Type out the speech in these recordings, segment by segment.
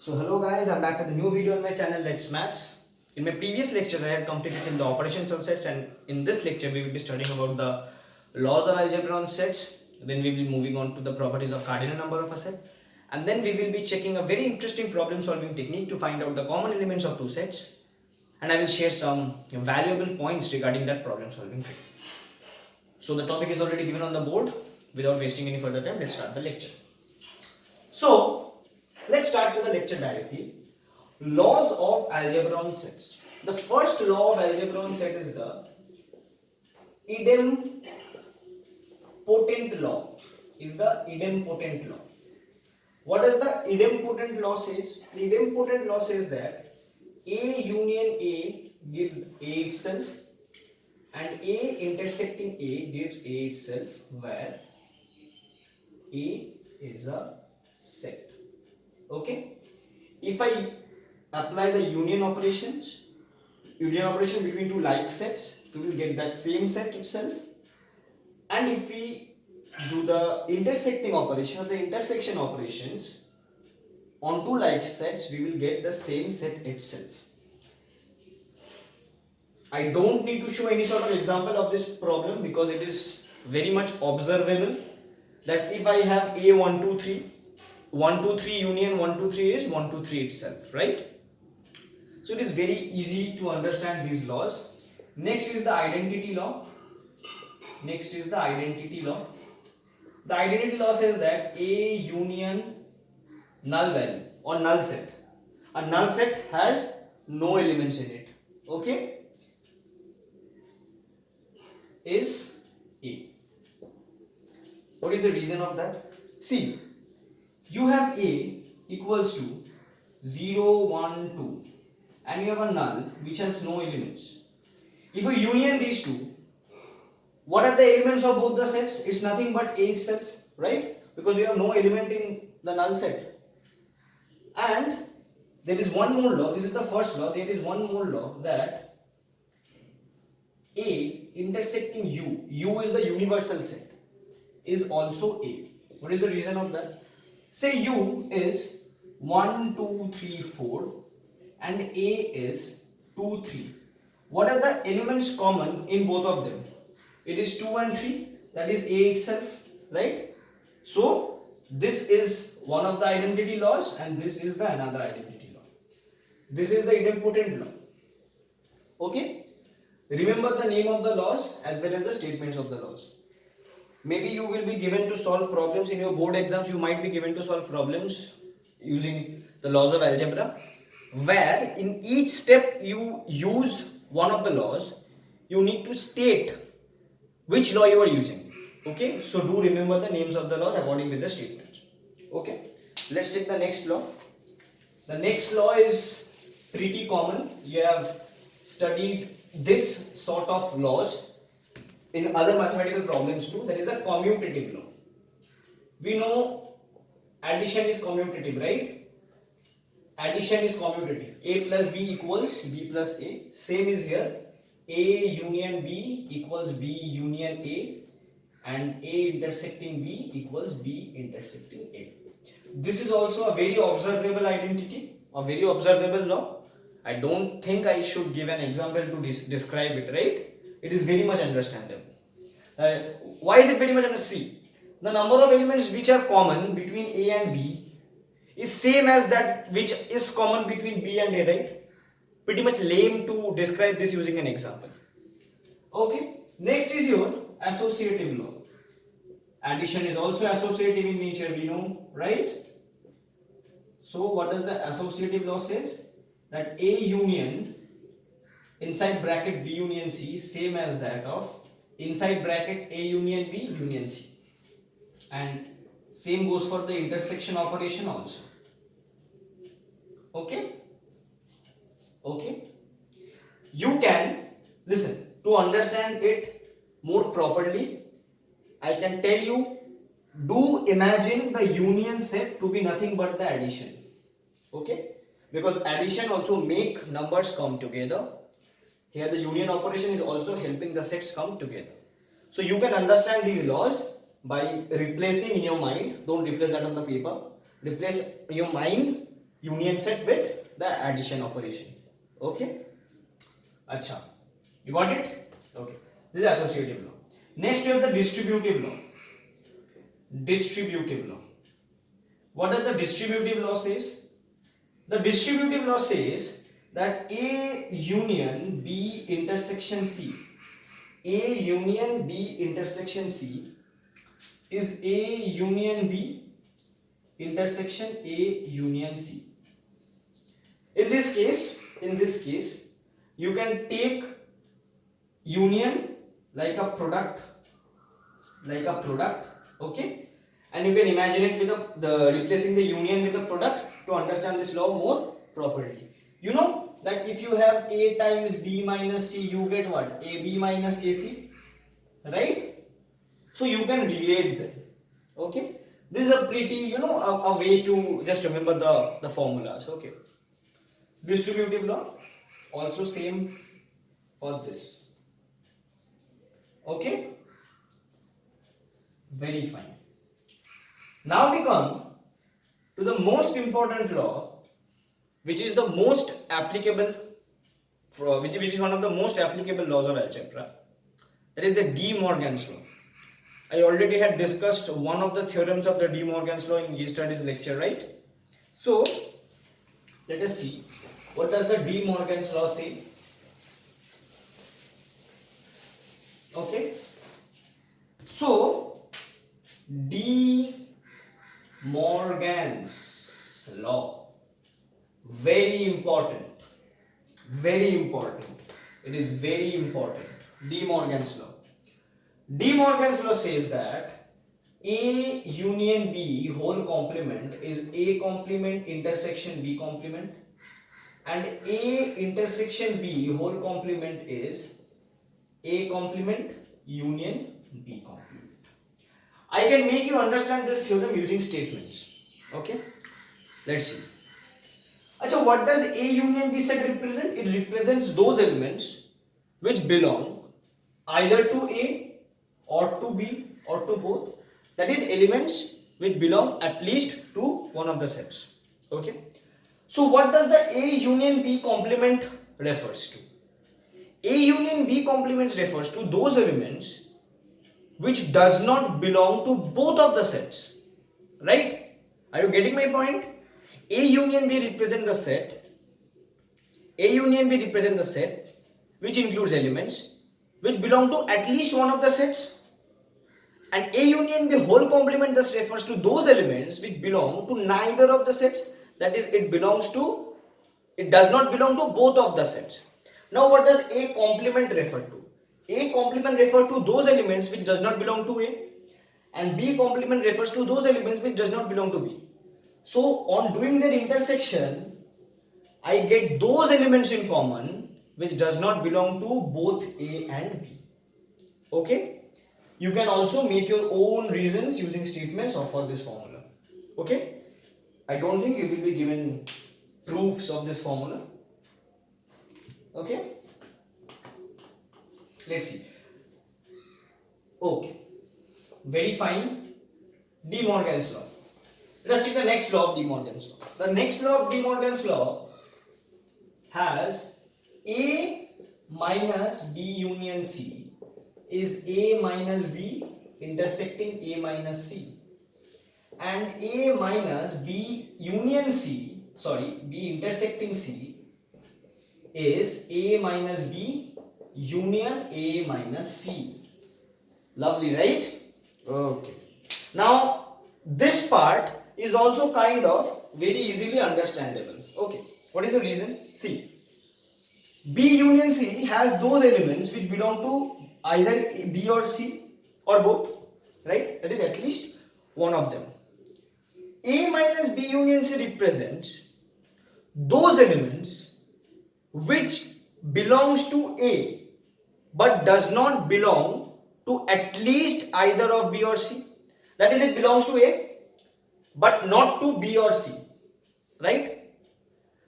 So hello guys, I'm back with a new video on my channel Let's Maths. In my previous lecture I had completed in the operations of sets, and in this lecture we will be studying about the laws of algebra on sets. Then we will be moving on to the properties of cardinal number of a set, and then we will be checking a very interesting problem solving technique to find out the common elements of two sets, and I will share some valuable points regarding that problem solving trick. So the topic is already given on the board. Without wasting any further time, let's start the lecture. So let's start with the lecture directly. Laws of algebra on sets. The first law of algebra on set is the idempotent law. What does the idempotent law says? The idempotent law says that A union A gives A itself, and A intersecting A gives A itself, where A is a set. Okay? If I apply the union operation between two like sets, we will get that same set itself. And if we do the intersecting operation or the intersection operations on two like sets, we will get the same set itself. I don't need to show any sort of example of this problem because it is very much observable that if I have A 1 2 3, 1 2 3 union 1 2 3 is 1 2 3 itself, right? So it is very easy to understand these laws. Next is the identity law. The identity law says that A union null value or null set. A null set has no elements in it. Okay? Is A. What is the reason of that? See, you have A equals to 0, 1, 2, and you have a null which has no elements. If you union these two, what are the elements of both the sets? It's nothing but A itself, right? Because you have no element in the null set. And there is one more law, this is the first law, there is one more law that A intersecting U is the universal set, is also A. What is the reason of that? Say U is 1, 2, 3, 4 and A is 2, 3. What are the elements common in both of them? It is 2 and 3, that is A itself, right? So this is one of the identity laws and this is the another identity law. This is the idempotent law. Okay? Remember the name of the laws as well as the statements of the laws. Maybe you will be given to solve problems in your board exams. You might be given to solve problems using the laws of algebra, where in each step you use one of the laws. You need to state which law you are using. Okay, so do remember the names of the laws according with the statements. Okay, let's take the next law. The next law is pretty common. You have studied this sort of laws in other mathematical problems too. That is the commutative law. We know addition is commutative, right? Addition is commutative. A plus B equals B plus A. Same is here. A union B equals B union A, and A intersecting B equals B intersecting A. This is also a very observable identity, a very observable law. I don't think I should give an example to describe it, right? It is very much understandable. Why is it very much understandable? See, the number of elements which are common between A and B is same as that which is common between B and A, right? Pretty much lame to describe this using an example. Okay, next is your associative law. Addition is also associative in nature, we know, right? So what does the associative law says? That A union inside bracket B union C is same as that of inside bracket A union B union C, and same goes for the intersection operation also. Okay, you can listen to understand it more properly. I can tell you, do imagine the union set to be nothing but the addition. Okay, because addition also make numbers come together. Here the union operation is also helping the sets come together. So you can understand these laws by replacing in your mind. Don't replace that on the paper. Replace in your mind union set with the addition operation. Okay. Acha. You got it? Okay. This is associative law. Next, you have the distributive law. Distributive law. What does the distributive law says? The distributive law says that A union B intersection C, A union B intersection C is A union B intersection A union C. In this case, you can take union like a product, okay, and you can imagine it with the replacing the union with the product to understand this law more properly. You know that if you have A times B minus C, you get what? AB minus AC, right? So you can relate them. Okay, this is a pretty, a way to just remember the formulas. Okay, distributive law also same for this. Okay, very fine. Now we come to the most important law, which is the most applicable, which is one of the most applicable laws of algebra. That is the De Morgan's law. I already had discussed one of the theorems of the De Morgan's law in yesterday's lecture, right? So let us see what does the De Morgan's law say. Okay, so De Morgan's law, very important, it is very important. De Morgan's law. De Morgan's law says that A union B whole complement is A complement intersection B complement, and A intersection B whole complement is A complement union B complement. I can make you understand this theorem using statements. Okay, let's see. Achha, what does A union B set represent? It represents those elements which belong either to A or to B or to both. That is, elements which belong at least to one of the sets. Okay, so what does the A union B complement refers to? A union B complements refers to those elements which does not belong to both of the sets, right? Are you getting my point? A union B represent the set, A union B represent the set which includes elements which belong to at least one of the sets, and A union B whole complement thus refers to those elements which belong to neither of the sets. That is, it does not belong to both of the sets. Now what does A complement refer to? A complement refers to those elements which does not belong to A, and B complement refers to those elements which does not belong to B. So on doing their intersection, I get those elements in common which does not belong to both A and B. Okay, you can also make your own reasons using statements or for this formula. Okay, I don't think you will be given proofs of this formula. Okay, let's see. Okay, very fine. De Morgan's law. Let us take the next law of De Morgan's law. The next law of De Morgan's law has A minus B union C is A minus B intersecting A minus C, and A minus B union C, B intersecting C is A minus B union A minus C. Lovely, right? Okay. Now this part is also kind of very easily understandable. Okay, what is the reason? See, B union C has those elements which belong to either B or C or both, right? That is at least one of them. A minus B union C represents those elements which belongs to A but does not belong to at least either of B or C. That is, it belongs to A but not to B or C, right?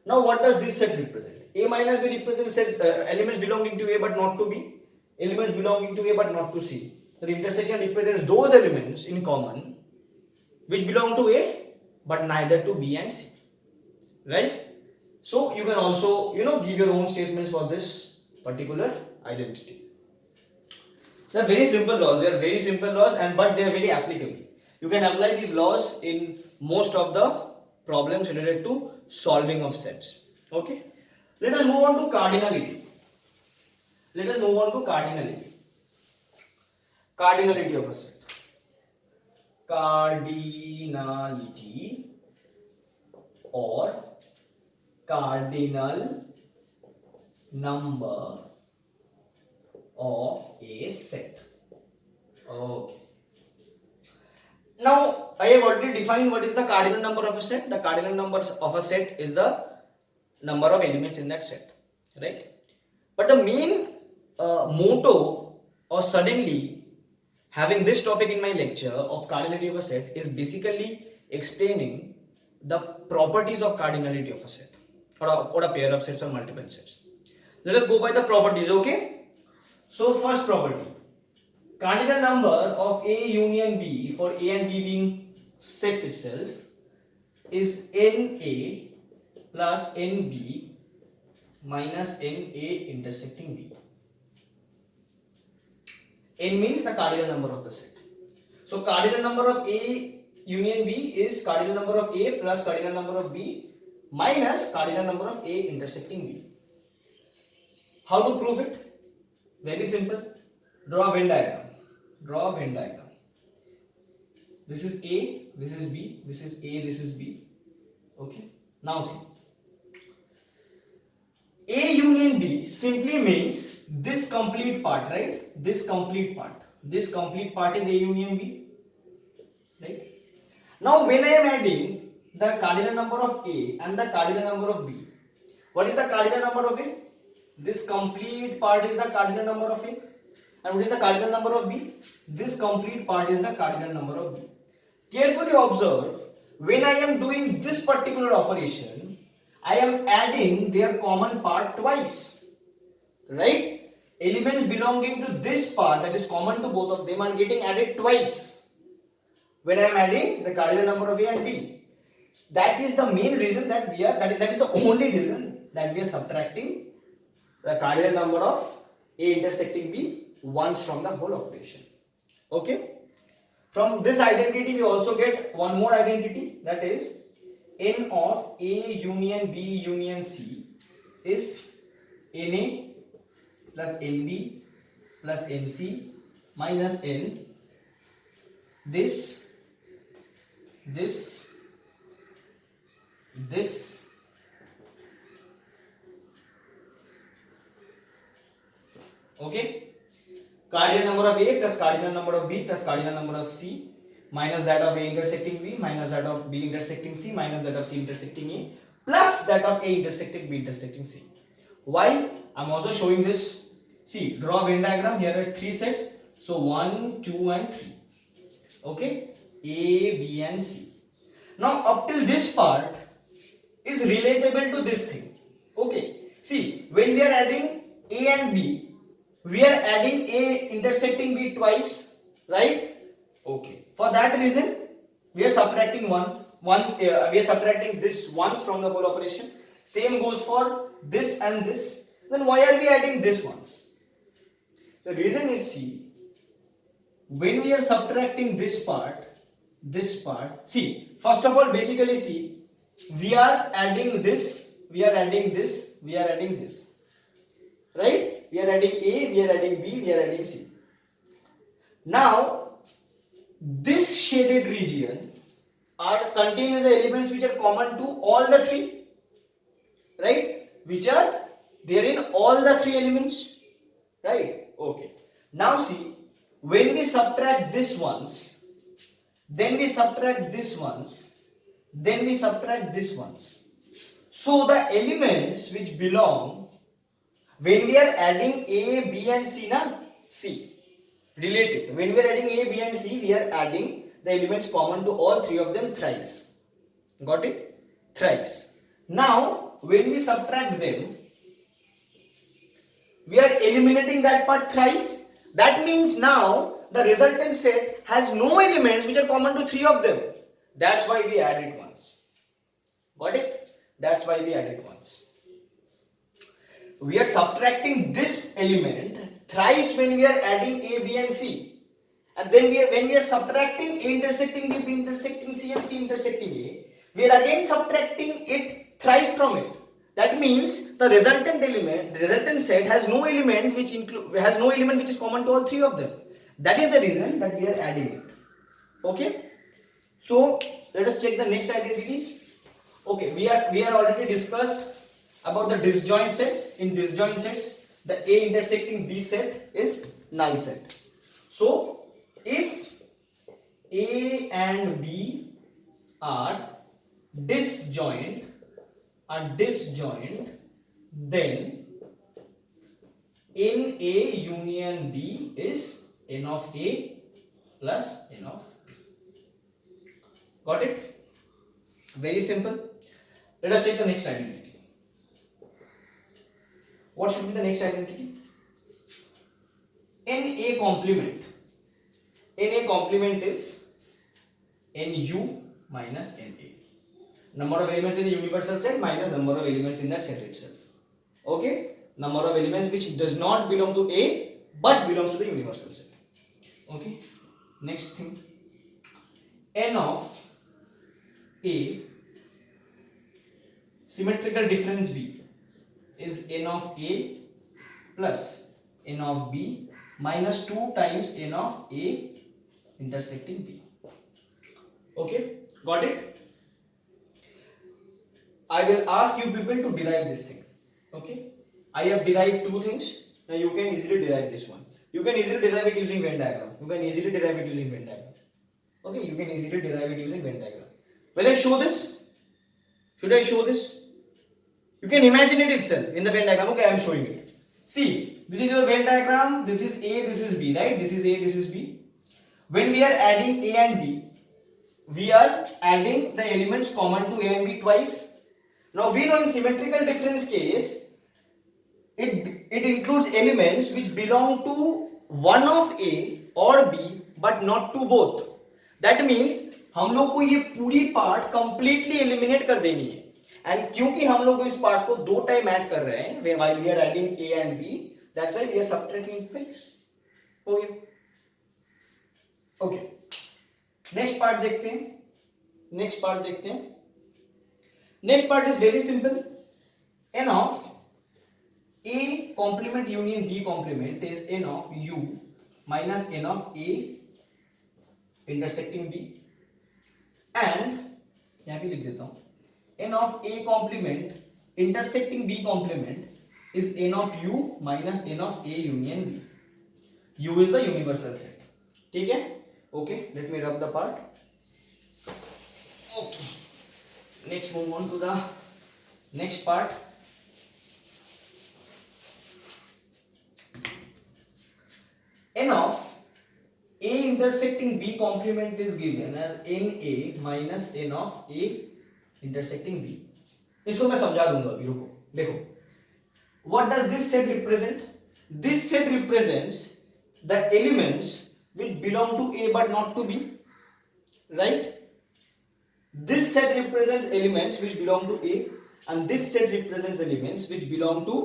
Now what does this set represent? A minus B represents elements belonging to A but not to B, elements belonging to A but not to C. The intersection represents those elements in common which belong to A but neither to B and C. right? So you can also, give your own statements for this particular identity. They are very simple laws. They are very simple laws, but they are very applicable. You can apply these laws in most of the problems related to solving of sets. Okay. Let us move on to cardinality. Let us move on to cardinality. Cardinality of a set. Cardinality or cardinal number of a set. Okay. Now I have already defined what is the cardinal number of a set. The cardinal number of a set is the number of elements in that set, right? But the main motto or suddenly having this topic in my lecture of cardinality of a set is basically explaining the properties of cardinality of a set or a pair of sets or multiple sets. Let us go by the properties, okay? So first property, cardinal number of A union B for A and B being sets itself is NA plus NB minus NA intersecting B. N means the cardinal number of the set. So cardinal number of A union B is cardinal number of A plus cardinal number of B minus cardinal number of A intersecting B. How to prove it? Very simple. Draw a Venn diagram. Draw a Venn diagram. This is A, this is B, this is A, this is B. Okay. Now see. A union B simply means this complete part, right? This complete part. This complete part is A union B, right? Now when I am adding the cardinal number of A and the cardinal number of B, what is the cardinal number of A? This complete part is the cardinal number of A. And what is the cardinal number of B? This complete part is the cardinal number of B. Carefully observe, when I am doing this particular operation, I am adding their common part twice, right? Elements belonging to this part that is common to both of them are getting added twice when I am adding the cardinal number of A and B. That is the main reason that that is the only reason that we are subtracting the cardinal number of A intersecting B once from the whole operation. Okay. From this identity we also get one more identity, that is N of A union B union C is NA plus NB plus NC minus N this okay. Cardinal number of A plus cardinal number of B plus cardinal number of C minus that of A intersecting B minus that of B intersecting C minus that of C intersecting A plus that of A intersecting B intersecting C. Why? I am also showing this. See, draw a Venn diagram. Here are 3 sets. So 1, 2 and 3. Okay. A, B and C. Now up till this part is relatable to this thing. Okay. See, when we are adding A and B, we are adding A intersecting B twice, right? Okay. For that reason, we are subtracting we are subtracting this once from the whole operation. Same goes for this and this. Then why are we adding this once? The reason is, see, when we are subtracting this part, see, first of all, basically see, we are adding this, we are adding this, we are adding this, right? We are adding A, we are adding B, we are adding C. Now, this shaded region contains the elements which are common to all the 3, right? Which are there in all the 3 elements, right? Okay. Now see, when we subtract this once, then we subtract this once, then we subtract this once. So the elements which belong, when we are adding A, B and C, relative. When we are adding A, B and C, we are adding the elements common to all 3 of them thrice. Got it? Thrice. Now, when we subtract them, we are eliminating that part thrice. That means now the resultant set has no elements which are common to 3 of them. That's why we add it once. Got it? That's why we added once. We are subtracting this element thrice when we are adding A, B and C. And then when we are subtracting A intersecting B, B intersecting C and C intersecting A, we are again subtracting it thrice from it. That means the resultant set has no element which is common to all three of them. That is the reason that we are adding it. Okay? So let us check the next identities. Okay, we are already discussed about the disjoint sets. In disjoint sets, the A intersecting B set is null set. So if A and B are disjoint, then in A union B is n of A plus n of B. Got it? Very simple. Let us check the next identity. What should be the next identity? NA complement. NA complement is NU minus NA. Number of elements in the universal set minus number of elements in that set itself. Okay? Number of elements which does not belong to A but belongs to the universal set. Okay? Next thing. N of A symmetrical difference B is n of A plus n of B minus 2 times n of A intersecting B. Okay, got it? I will ask you people to derive this thing. Okay, I have derived two things. Now you can easily derive this one. You can easily derive it using Venn diagram. Okay, you can easily derive it using Venn diagram. Will I show this? Should I show this? You can imagine it itself in the Venn diagram. Okay, I am showing it. See, this is your Venn diagram. This is A, this is B, right? This is A, this is B. When we are adding A and B, we are adding the elements common to A and B twice. Now we know in symmetrical difference case, it includes elements which belong to one of A or B but not to both. That means हम लोग को ये पूरी part completely eliminate कर देनी है. And क्योंकि हम लोग इस पार्ट को दो टाइम ऐड कर रहे हैं while we are adding A and B, that's why we are subtracting twice. हो गया. ओके, नेक्स्ट पार्ट देखते हैं. Next part is very simple. n of A complement union B complement is n of U minus n of A intersecting B, and यहाँ भी लिख देता हूँ, n of A complement intersecting B complement is n of U minus n of A union B. U is the universal set. ठीक है? Okay, let me rub the part. Okay, next move on to the next part. N of A intersecting B complement is given as NA minus n of A intersecting B. इसको मैं समझा दूंगा अभी, रुको. देखो, what does this set represent? This set represents the elements which belong to A but not to B, right? This set represents elements which belong to A and this set represents elements which belong to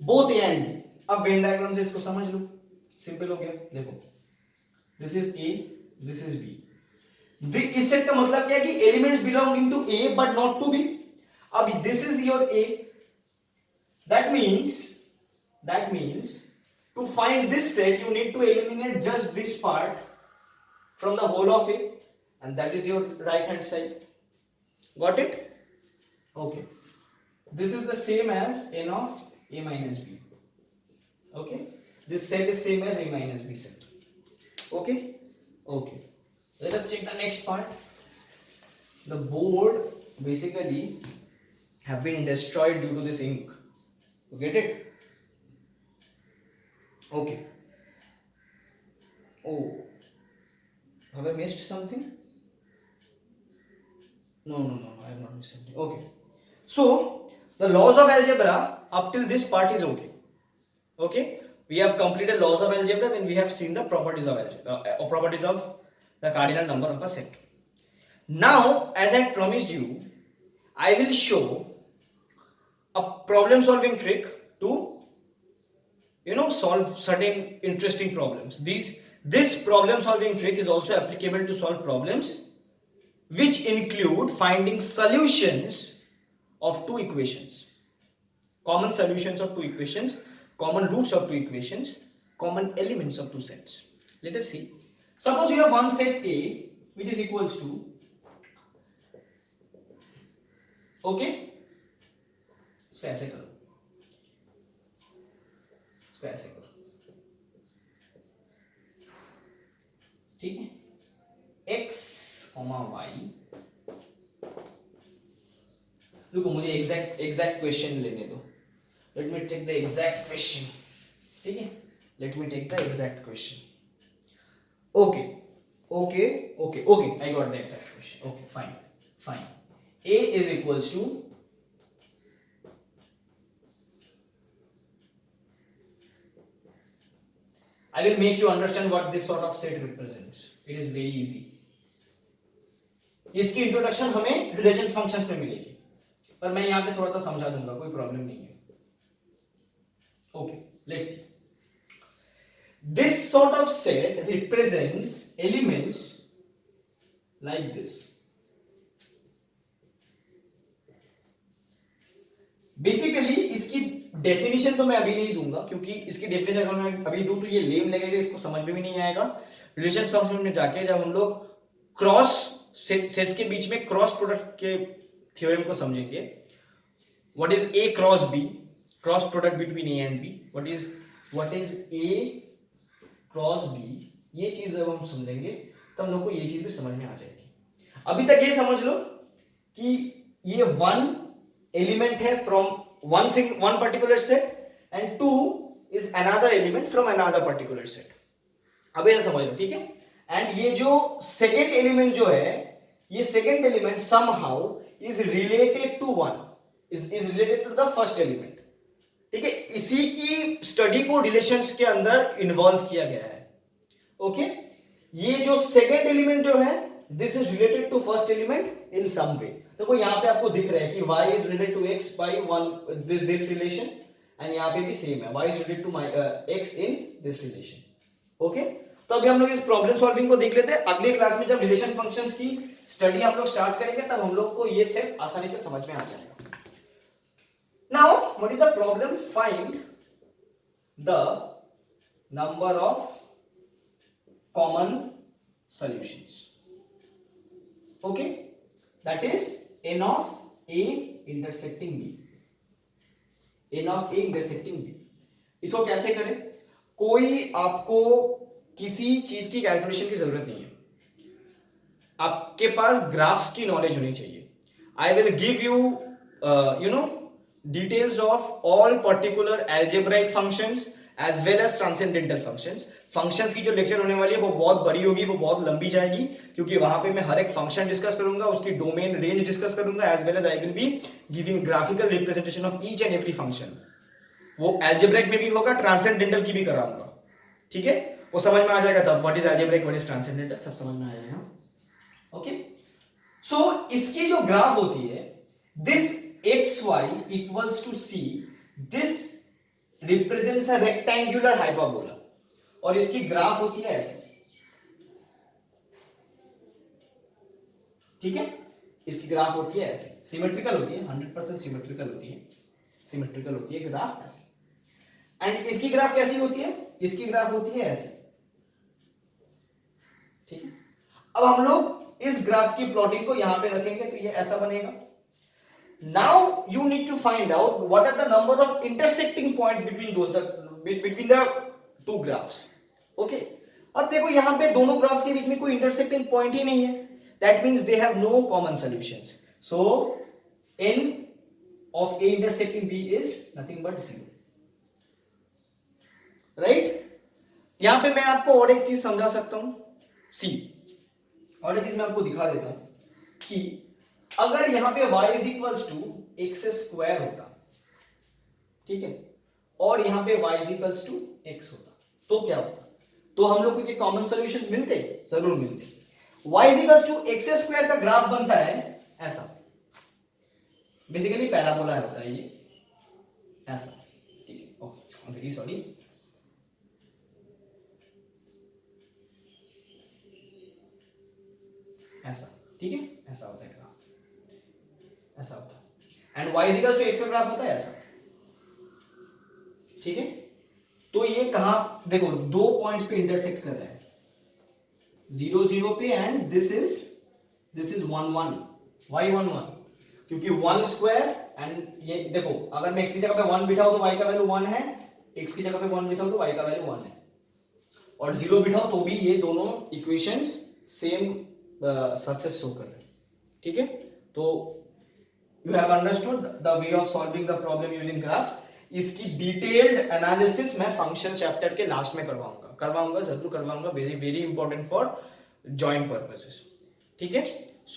both A and B. अब Venn diagram से इसको समझ लो, simple हो गया. देखो, this is A, this is B. इस set का मतलब क्या है कि elements belonging to A but not to B. अब this is your A. That means to find this set you need to eliminate just this part from the whole of A, and that is your right hand side. Got it? Okay, this is the same as n of A minus B. Okay, this set is same as A minus B set. Okay, let us check the next part. The board basically have been destroyed due to this ink. You get it? Okay. Oh, have I missed something? No, I have not missed something. Okay. So, the laws of algebra up till this part is okay. Okay? We have completed laws of algebra, then we have seen the properties of algebra, properties of the cardinal number of a set. Now, as I promised you, I will show a problem solving trick to solve certain interesting problems. This problem solving trick is also applicable to solve problems which include finding solutions of two equations, common solutions of two equations, common roots of two equations, common elements of two sets. Let us see. Suppose you have one set A which is equals to, okay, इसको ऐसे करो, इसको ऐसे करो, ठीक है, x, y. रुको, मुझे एग्जैक्ट क्वेश्चन लेने दो. Let me take the exact question. ठीक है, let me take the exact question. Okay, I got the exact question. Okay, fine. A is equals to I will make you understand what this sort of set represents. It is very easy. इसकी introduction हमें relations functions में मिलेगी, पर मैं यहां पे थोड़ा सा समझा दूंगा, कोई प्रॉब्लम नहीं है. Okay, let's see. This sort of set represents elements like this. Basically इसकी डेफिनेशन तो मैं अभी नहीं दूंगा, क्योंकि इसकी डेफिनेशन अगर मैं अभी दूं तो ये लेम लगेगा, इसको समझ में भी नहीं आएगा. रिलेशन फंक्शन में जाके जब हम लोग क्रॉस सेट्स के बीच में क्रॉस प्रोडक्ट के थ्योरम को समझेंगे, what is A cross B, cross product between A and B, what is A cross B, ये चीज जब हम समझेंगे तब हम लोग को ये चीज भी समझ में आ जाएगी. अभी तक ये समझ लो कि ये वन एलिमेंट है from one particular set and two is another element from another particular set. अब ये समझ लो, ठीक है. एंड ये जो सेकेंड एलिमेंट जो है, ये second element somehow is related to one, is related to the first element. ठीक है, इसी की स्टडी को रिलेशंस के अंदर इन्वॉल्व किया गया है. ओके, ये जो सेकेंड एलिमेंट जो है, this is related to first element in some way. देखो यहाँ पे आपको दिख रहा है कि y is related to x by one this relation, and यहाँ पे भी सेम है, y is related to x in this relation. Okay, तो अभी हम लोग इस प्रॉब्लम सॉल्विंग को देख लेते हैं. अगले क्लास में जब रिलेशन फंक्शंस की स्टडी हम लोग स्टार्ट करेंगे तब हम लोग को ये सेट आसानी से समझ में आ जाएगा. Now what is the problem? Find the number of common solutions. Okay, that is n of a intersecting b. n of a intersecting b. इसको कैसे करें? कोई आपको किसी चीज की कैलकुलेशन की जरूरत नहीं है, आपके पास ग्राफ्स की नॉलेज होनी चाहिए. I will give you details of all particular algebraic functions as well as transcendental functions. Functions की जो लेक्चर होने वाली है वो बहुत बड़ी होगी, वो बहुत लंबी जाएगी, क्योंकि वहां पे मैं हर एक फंक्शन डिस्कस करूंगा, उसकी डोमेन रेंज डिस्कस करूंगा, as well as I will be giving graphical representation of each and every function. वो अलजेब्रिक में भी होगा, ट्रांसेंडेंटल की भी कराऊंगा. ठीक है, वो समझ में आ जाएगा तब what is algebraic, what is transcendental, सब समझ में आ जाएगा. ओके, सो इसकी जो ग्राफ होती है, this xy equals to c, this represents a rectangular hyperbola, और इसकी ग्राफ होती है ऐसे. ठीक है, इसकी ग्राफ होती है ऐसे, सिमेट्रिकल होती है, 100% सिमेट्रिकल होती है ग्राफ ऐसे. एंड इसकी ग्राफ कैसी होती है? इसकी ग्राफ होती है ऐसे. ठीक है, अब हम लोग इस ग्राफ की प्लॉटिंग को यहां पे रखेंगे तो ये ऐसा बनेगा. Now you need to find out what are the number of intersecting points between the two graphs. Okay, अब देखो यहां पे दोनों ग्राफ्स के बीच में कोई इंटरसेक्टिंग पॉइंट ही नहीं है. That means they have no common solutions. So n of a intersecting b is nothing but 0. Right? यहां पे मैं आपको और एक चीज समझा सकता हूं. सी, और एक चीज मैं आपको दिखा देता हूं कि अगर यहां पे y is equals to x square होता, ठीक है, और यहां पे y is equals to x होता, तो क्या होता? तो हम लोग को कॉमन सॉल्यूशंस मिलते? जरूर मिलते. y is equals to x square का ग्राफ बनता है ऐसा. बेसिकली पैराबोला होता है ये ऐसा, ठीक है। Okay, very sorry. ऐसा, ठीक है, ऐसा होता है ग्राफ, ऐसा होता है। And y equals to x का ग्राफ होता है ऐसा, ठीक है। तो ये कहां, देखो दो पॉइंट्स पे इंटरसेक्ट कर रहा है, 0 0 पे, एंड दिस इज 1 1, y 1 1, क्योंकि 1 स्क्वायर एंड ये देखो, अगर मैं x की जगह पे 1 बिठाऊं तो y का वैल्यू 1 है, x की जगह पे 1 बिठाऊं तो y का वैल्यू 1 है, और 0 बिठाओ तो भी ये दोनों इक्वेशंस सेम सक्सेस शो कर रहे हैं, ठीक है। तो you have understood the way of solving the problem using graphs. इसकी डिटेल्ड एनालिसिस मैं फंक्शन चैप्टर के लास्ट में करवाऊंगा जरूर करवाऊंगा, very very important for joint purposes, ठीक है।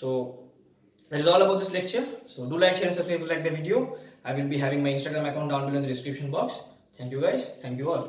सो that is all about this lecture. So do like, share and subscribe if you like the video. I will be having my Instagram account down below in the description box. Thank you guys, thank you all.